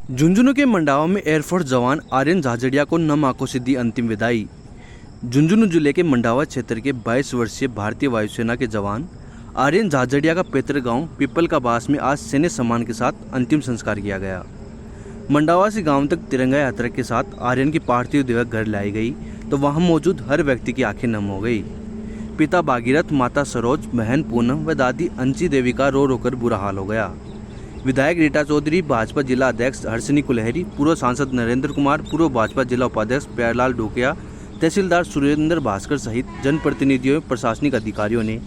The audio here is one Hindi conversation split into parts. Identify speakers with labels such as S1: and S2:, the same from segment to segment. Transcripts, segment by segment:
S1: झुंझुनू के मंडावा में एयरफोर्स जवान आर्यन झाझड़िया को नम आंखों से दी अंतिम विदाई। झुंझुनू जिले के मंडावा क्षेत्र के 22 वर्षीय भारतीय वायुसेना के जवान आर्यन झाझड़िया का पैतृक गांव पिपल का बास में आज सैन्य सम्मान के साथ अंतिम संस्कार किया गया। मंडावा से गांव तक तिरंगा यात्रा के साथ आर्यन की पार्थिव देह घर लाई गई तो वहां मौजूद हर व्यक्ति की आंखें नम हो गई। पिता भागीरथ, माता सरोज, बहन पूनम व दादी अंची देवी का रो रोकर बुरा हाल हो गया। विधायक रीटा चौधरी, भाजपा जिला अध्यक्ष हर्षनी कुलहरी, पूर्व सांसद नरेंद्र कुमार, पूर्व भाजपा जिला उपाध्यक्ष प्यारलाल ढोकिया, तहसीलदार सुरेंद्र भास्कर सहित जनप्रतिनिधियों, प्रशासनिक अधिकारियों ने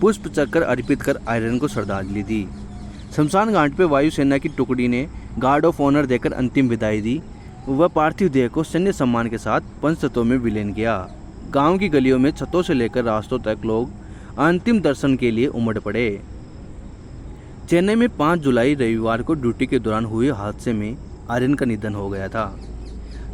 S1: पुष्प चक्र अर्पित कर आर्यन को श्रद्धांजलि दी। शमशान घाट पर वायुसेना की टुकड़ी ने गार्ड ऑफ ऑनर देकर अंतिम विदाई दी व पार्थिव देह को सैन्य सम्मान के साथ पंचतत्वों में विलीन किया। गांव की गलियों में छतों से लेकर रास्तों तक लोग अंतिम दर्शन के लिए उमड़ पड़े। चेन्नई में 5 जुलाई रविवार को ड्यूटी के दौरान हुए हादसे में आर्यन का निधन हो गया था।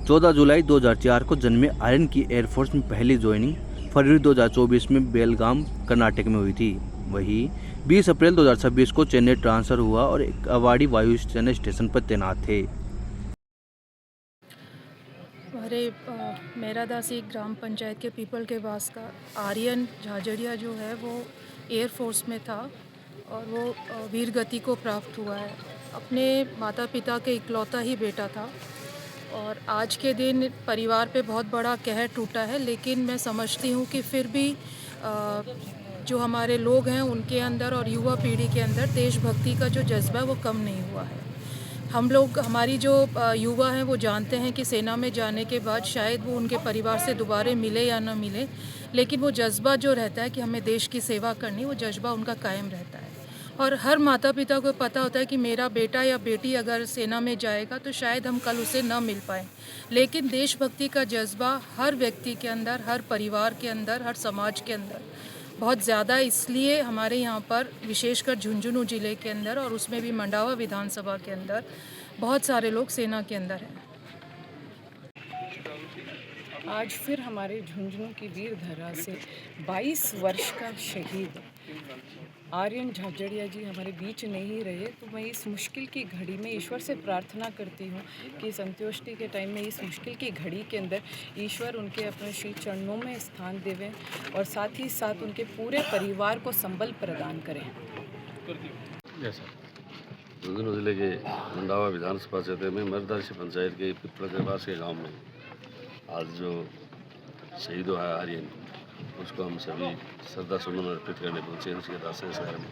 S1: 14 जुलाई 2004 को जन्मे आर्यन की एयरफोर्स में पहली ज्वाइनिंग फरवरी 2024 में बेलगाम कर्नाटक में हुई थी। वहीं 20 अप्रैल 2026 को चेन्नई ट्रांसफर हुआ और एक अवाड़ी वायुसेना स्टेशन पर तैनात थे।
S2: हमारे मेरादासी ग्राम पंचायत के पीपल के पास का आर्यन झाझड़िया जो है वो एयरफोर्स में था और वो वीर गति को प्राप्त हुआ है। अपने माता पिता के इकलौता ही बेटा था और आज के दिन परिवार पे बहुत बड़ा कहर टूटा है, लेकिन मैं समझती हूँ कि फिर भी जो हमारे लोग हैं उनके अंदर और युवा पीढ़ी के अंदर देशभक्ति का जो जज्बा है वो कम नहीं हुआ है। हम लोग, हमारी जो युवा हैं वो जानते हैं कि सेना में जाने के बाद शायद वो उनके परिवार से दोबारा मिले या ना मिले, लेकिन वो जज्बा जो रहता है कि हमें देश की सेवा करनी, वो जज्बा उनका कायम रहता है। और हर माता पिता को पता होता है कि मेरा बेटा या बेटी अगर सेना में जाएगा तो शायद हम कल उसे न मिल पाएँ, लेकिन देशभक्ति का जज्बा हर व्यक्ति के अंदर, हर परिवार के अंदर, हर समाज के अंदर बहुत ज़्यादा। इसलिए हमारे यहाँ पर विशेषकर झुंझुनू ज़िले के अंदर और उसमें भी मंडावा विधानसभा के अंदर बहुत सारे लोग सेना के अंदर हैं।
S3: आज फिर हमारे झुंझुनू की वीर धरा से 22 वर्ष का शहीद आर्यन झाझड़िया जी हमारे बीच नहीं रहे, तो मैं इस मुश्किल की घड़ी में ईश्वर से प्रार्थना करती हूँ कि इस अंत्योष्टि के टाइम में, इस मुश्किल की घड़ी के अंदर ईश्वर उनके अपने श्री चरणों में स्थान देवें और साथ ही साथ उनके पूरे परिवार को संबल प्रदान करें।
S4: झुंझुनू जिले के मंडावा विधानसभा क्षेत्र में मेरादासी पंचायत के पिपल के पास के गाँव में आज जो शहीद हुआ है आर्यन, उसको हम सभी श्रद्धा सुमन अर्पित करने पहुँचे हैं उसके दास शहर में।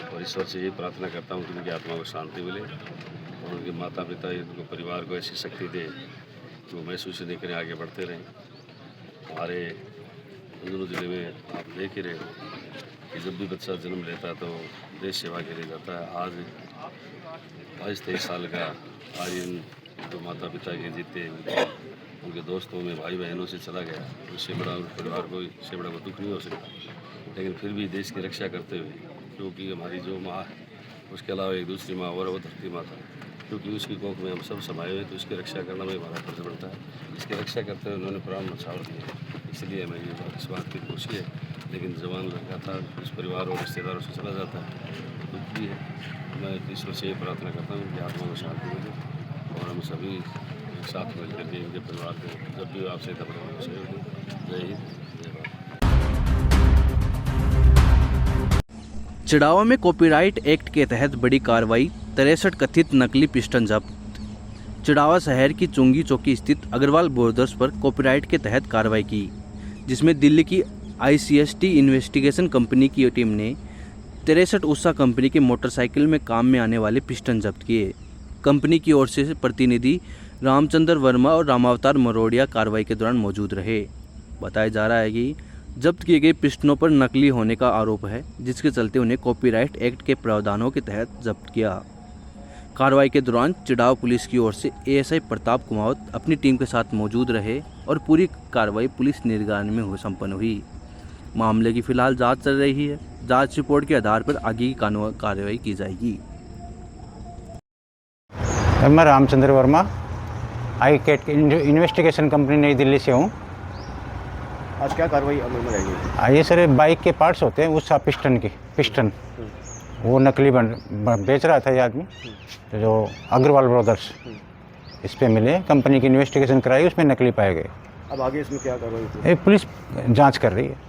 S4: और ईश्वर से यही प्रार्थना करता हूँ कि उनकी आत्मा को शांति मिले और उनके माता पिता, उनके परिवार को ऐसी शक्ति दे कि वो महसूस नहीं करें, आगे बढ़ते रहें। हमारे झुंझुनू जिले में आप देख ही रहे हो कि जब भी बच्चा जन्म लेता है तो देश सेवा के लिए जाता है। आज 22-23 साल का आर्यन जो माता पिता के जीते उनके दोस्तों में, भाई बहनों से चला गया, उससे बड़ा परिवार को, इससे बड़ा दुख नहीं हो सकता। लेकिन फिर भी देश की रक्षा करते हुए, क्योंकि हमारी जो माँ है उसके अलावा एक दूसरी माँ और वो धरती माँ था, क्योंकि उसकी कोख में हम सब समाये हुए, तो उसकी रक्षा करना में हमारा फर्ज बनता है। इसकी रक्षा करते हुए उन्होंने प्राण न्यौछावर दिए, इसलिए हमें ये इस बात की खुशी है। लेकिन जवान लड़का था, उस परिवार और रिश्तेदारों से चला जाता है, दुख भी है। मैं ईश्वर से ये प्रार्थना करता हूँ कि आत्मा को शांति मिले और हम सभी साथ मिल करके इनके परिवार को जब भी आपसे खबर जय हिंद, जय भारत।
S1: चिड़ावा में कॉपीराइट एक्ट के तहत बड़ी कार्रवाई, 63 कथित नकली पिस्टन जब्त। चिड़ावा शहर की चुंगी चौकी स्थित अग्रवाल ब्रदर्स पर कॉपीराइट के तहत कार्रवाई की, जिसमें दिल्ली की ICST इन्वेस्टिगेशन कंपनी की टीम ने 63 उषा कंपनी के मोटरसाइकिल में काम में आने वाले पिस्टन जब्त किए। कंपनी की ओर से प्रतिनिधि रामचंद्र वर्मा और रामावतार मरोड़िया कार्रवाई के दौरान मौजूद रहे। बताया जा रहा है कि जब्त किए गए पिस्टनों पर नकली होने का आरोप है, जिसके चलते उन्हें कॉपीराइट एक्ट के प्रावधानों के तहत जब्त किया। कार्रवाई के दौरान चिड़ावा पुलिस की ओर से ASI प्रताप कुमावत अपनी टीम के साथ मौजूद रहे और पूरी कार्रवाई पुलिस निगरानी में संपन्न हुई। मामले की फिलहाल जांच चल रही है। जांच रिपोर्ट के आधार पर आगे की कानूनी कार्रवाई की जाएगी।
S5: मैं Ramchandra Verma, ICAT investigation company नई दिल्ली से हूँ।
S6: आज क्या कार्रवाई अमल में आई है?
S5: ये सर बाइक के पार्ट्स होते हैं, उस पिस्टन वो नकली बेच रहा था ये आदमी, तो जो अग्रवाल ब्रदर्स इस पे मिले, कंपनी की इन्वेस्टिगेशन कराई, उसमें नकली पाए गए।
S6: अब आगे इसमें क्या कार्रवाई होती है?
S5: एक पुलिस जांच कर रही है।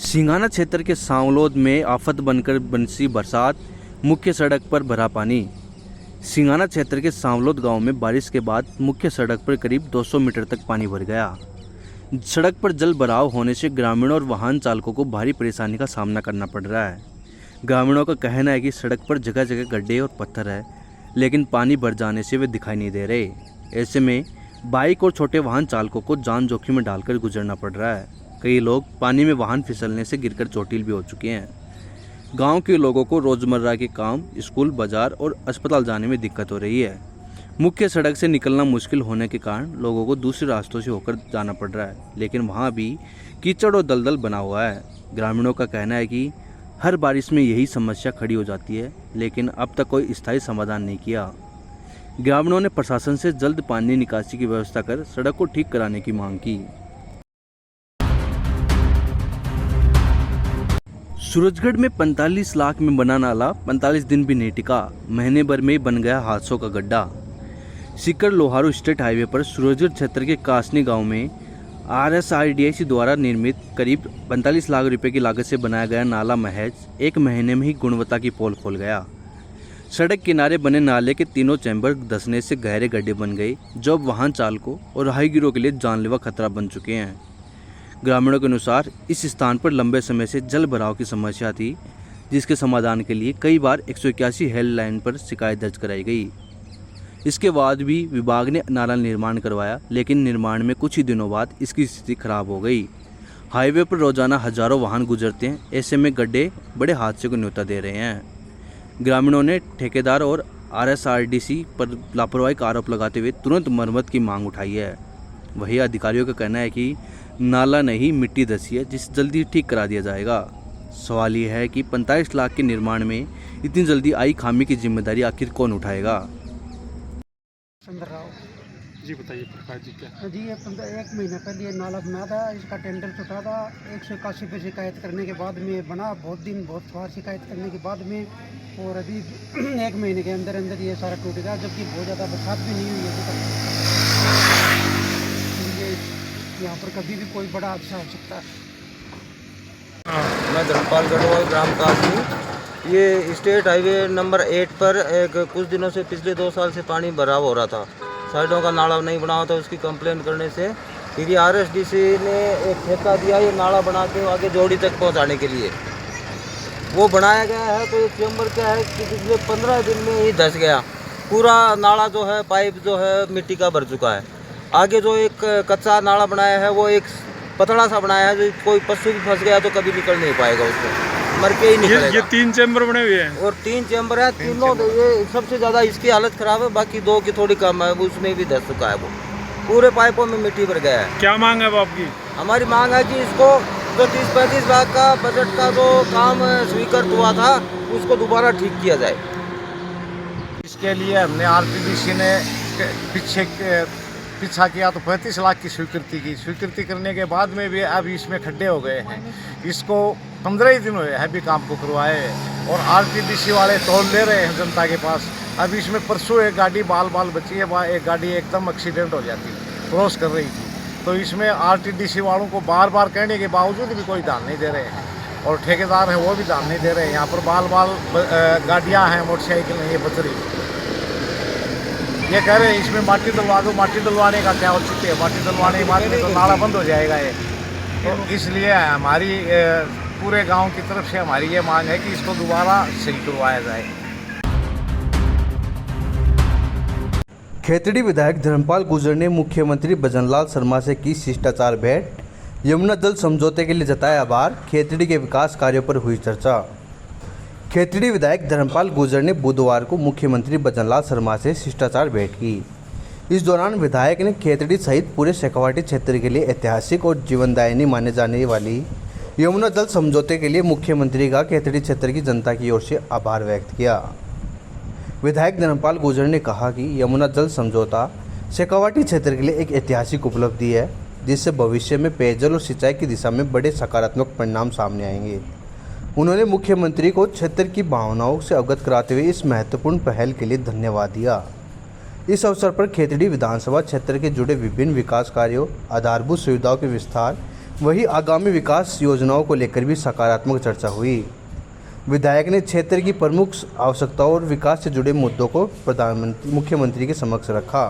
S1: सिंगाना क्षेत्र के सांवलोद में आफत बनकर बरसी बरसात, मुख्य सड़क पर भरा पानी। सिंगाना क्षेत्र के सांवलोद गांव में बारिश के बाद मुख्य सड़क पर करीब 200 मीटर तक पानी भर गया। सड़क पर जल भराव होने से ग्रामीणों और वाहन चालकों को भारी परेशानी का सामना करना पड़ रहा है। ग्रामीणों का कहना है कि सड़क पर जगह जगह गड्ढे और पत्थर है, लेकिन पानी भर जाने से वे दिखाई नहीं दे रहे। ऐसे में बाइक और छोटे वाहन चालकों को जान जोखिम में डालकर गुजरना पड़ रहा है। कई लोग पानी में वाहन फिसलने से गिरकर चोटिल भी हो चुके हैं। गांव के लोगों को रोजमर्रा के काम, स्कूल, बाजार और अस्पताल जाने में दिक्कत हो रही है। मुख्य सड़क से निकलना मुश्किल होने के कारण लोगों को दूसरे रास्तों से होकर जाना पड़ रहा है, लेकिन वहां भी कीचड़ और दलदल बना हुआ है। ग्रामीणों का कहना है कि हर बारिश में यही समस्या खड़ी हो जाती है, लेकिन अब तक कोई स्थायी समाधान नहीं किया। ग्रामीणों ने प्रशासन से जल्द पानी निकासी की व्यवस्था कर सड़क को ठीक कराने की मांग की। सूरजगढ़ में 45 लाख में बना नाला 45 दिन भी नहीं टिका, महीने भर में बन गया हादसों का गड्ढा। सीकर लोहारू स्टेट हाईवे पर सूरजगढ़ क्षेत्र के कासनी गांव में RSIDC द्वारा निर्मित करीब 45 लाख रुपए की लागत से बनाया गया नाला महज एक महीने में ही गुणवत्ता की पोल खोल गया। सड़क किनारे बने नाले के तीनों चैम्बर धंसने से गहरे गड्ढे बन गए, जो अब वाहन चालकों और राहगीरों के लिए जानलेवा खतरा बन चुके हैं। ग्रामीणों के अनुसार इस स्थान पर लंबे समय से जल भराव की समस्या थी, जिसके समाधान के लिए कई बार 181 हेल्पलाइन पर शिकायत दर्ज कराई गई। इसके बाद भी विभाग ने नाला निर्माण करवाया, लेकिन निर्माण में कुछ ही दिनों बाद इसकी स्थिति खराब हो गई। हाईवे पर रोजाना हजारों वाहन गुजरते हैं, ऐसे में गड्ढे बड़े हादसे को न्योता दे रहे हैं। ग्रामीणों ने ठेकेदार और RSRDC पर लापरवाही का आरोप लगाते हुए तुरंत मरम्मत की मांग उठाई है। वहीं अधिकारियों का कहना है कि नाला नहीं, मिट्टी धसी है, जिसे जल्दी ठीक करा दिया जाएगा। सवाल यह है कि 45 लाख के निर्माण में इतनी जल्दी आई खामी की जिम्मेदारी आखिर कौन उठाएगा।
S7: चंद्र राव
S8: जी बताइए प्रकाश जी क्या?
S7: जी, ये 1 महीना पहले ये नाला बना था, इसका टेंडर छुटा था। 181 पे शिकायत करने के बाद में बना, बहुत बार शिकायत करने के बाद में, और अभी 1 महीने के अंदर अंदर ये सारा टूट गया, जबकि बहुत ज़्यादा बरसात भी नहीं हुई है अभी तक। यहाँ पर कभी भी कोई बड़ा हादसा हो सकता है।
S9: मैं धर्मपाल गढ़वाल ग्राम कासनी। ये स्टेट हाईवे नंबर 8 पर एक कुछ दिनों से पिछले 2 साल से पानी भराव हो रहा था। साइडों का नाला नहीं बना हुआ था, उसकी कंप्लेंट करने से फिर RSDC ने एक ठेका दिया ये नाला बना के आगे जोड़ी तक पहुंचाने के लिए। वो बनाया गया है, तो ये चैम्बर क्या है कि पिछले 15 दिन में ही धंस गया। पूरा नाला जो है, पाइप जो है मिट्टी का भर चुका है। आगे जो एक कच्चा नाला बनाया है, वो एक पतला सा बनाया है, जो कोई पशु भी फंस गया तो कभी निकल नहीं पाएगा, उसको मर के ही निकलेगा।
S8: ये 3 चैम्बर बने हुए हैं
S9: और 3 चैम्बर है, तीनों ये सबसे ज़्यादा इसकी हालत ख़राब है, बाकी 2 की थोड़ी कम है, उसमें भी धंस चुका है। वो पूरे पाइपों में मिट्टी भर गया है।
S8: क्या मांग है अब आपकी?
S9: हमारी मांग है कि इसको जो 30-35 लाख का बजट का जो काम स्वीकृत हुआ था, उसको दोबारा ठीक किया जाए।
S10: इसके लिए हमने RTDC ने पीछा किया तो 35 लाख की स्वीकृति करने के बाद में भी अब इसमें खड्डे हो गए हैं। इसको 15 ही दिन हुए हैं भी काम को करवाए, और RTDC वाले तोल ले रहे हैं जनता के पास। अब इसमें परसों एक गाड़ी बाल बची है, वहाँ एक गाड़ी एकदम एक्सीडेंट हो जाती क्रॉस कर रही थी। तो इसमें RTDC वालों को बार बार कहने के बावजूद भी कोई ध्यान नहीं दे रहे हैं, और ठेकेदार हैं वो भी ध्यान नहीं दे रहे हैं। यहाँ पर बाल गाड़ियाँ हैं, मोटरसाइकिल हैं, ये बच रही। ये कह रहे हैं इसमें माटी डलवा दो, माटी डलवाने का क्या औचित्य है? माटी डलवाने के बाद में तो नाला बंद हो जाएगा ये। तो इसलिए हमारी पूरे गांव की तरफ से हमारी ये मांग है कि इसको दोबारा सही करवाया जाए।
S1: खेतड़ी विधायक धर्मपाल गुर्जर ने मुख्यमंत्री भजनलाल शर्मा से की शिष्टाचार भेंट, यमुना जल समझौते के लिए जताया आभार, खेतड़ी के विकास कार्यों पर हुई चर्चा। खेतड़ी विधायक धर्मपाल गुर्जर ने बुधवार को मुख्यमंत्री भजनलाल शर्मा से शिष्टाचार भेंट की। इस दौरान विधायक ने खेतड़ी सहित पूरे शेखावाटी क्षेत्र के लिए ऐतिहासिक और जीवनदायिनी माने जाने वाली यमुना जल समझौते के लिए मुख्यमंत्री का खेतड़ी क्षेत्र की जनता की ओर से आभार व्यक्त किया। विधायक धर्मपाल गुर्जर ने कहा कि यमुना जल समझौता शेखावाटी क्षेत्र के लिए एक ऐतिहासिक उपलब्धि है, जिससे भविष्य में पेयजल और सिंचाई की दिशा में बड़े सकारात्मक परिणाम सामने आएंगे। उन्होंने मुख्यमंत्री को क्षेत्र की भावनाओं से अवगत कराते हुए इस महत्वपूर्ण पहल के लिए धन्यवाद दिया। इस अवसर पर खेतड़ी विधानसभा क्षेत्र के जुड़े विभिन्न विकास कार्यों, आधारभूत सुविधाओं के विस्तार, वही आगामी विकास योजनाओं को लेकर भी सकारात्मक चर्चा हुई। विधायक ने क्षेत्र की प्रमुख आवश्यकताओं और विकास से जुड़े मुद्दों को मुख्यमंत्री के समक्ष रखा।